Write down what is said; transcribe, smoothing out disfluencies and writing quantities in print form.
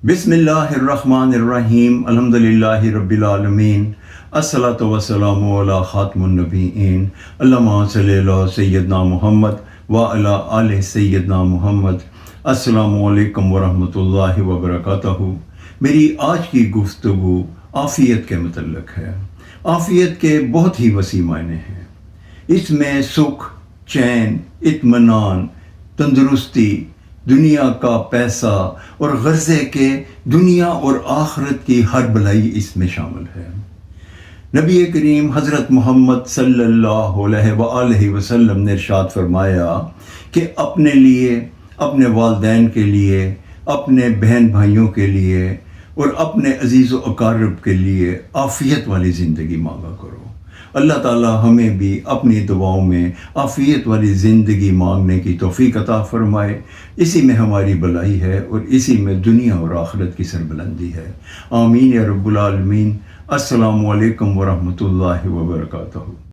بسم اللہ الرحمن الرحیم الحمدللہ رب العالمین الصلاۃ والسلام علی خاتم النبیین اللہم صلی علی سیدنا محمد وعلی آل سیدنا محمد۔ السلام علیکم ورحمۃ اللہ وبرکاتہ۔ میری آج کی گفتگو عافیت کے متعلق ہے۔ عافیت کے بہت ہی وسیع معنی ہیں۔ اس میں سکھ، چین، اطمینان، تندرستی، دنیا کا پیسہ اور غرضے کے دنیا اور آخرت کی ہر بھلائی اس میں شامل ہے۔ نبی کریم حضرت محمد صلی اللہ علیہ وآلہ وسلم نے ارشاد فرمایا کہ اپنے لیے، اپنے والدین کے لیے، اپنے بہن بھائیوں کے لیے اور اپنے عزیز و اقارب کے لیے عافیت والی زندگی مانگا کرو۔ اللہ تعالیٰ ہمیں بھی اپنی دعاؤں میں عافیت والی زندگی مانگنے کی توفیق عطا فرمائے۔ اسی میں ہماری بھلائی ہے اور اسی میں دنیا اور آخرت کی سربلندی ہے۔ آمین یا رب العالمین۔ السلام علیکم ورحمۃ اللہ وبرکاتہ۔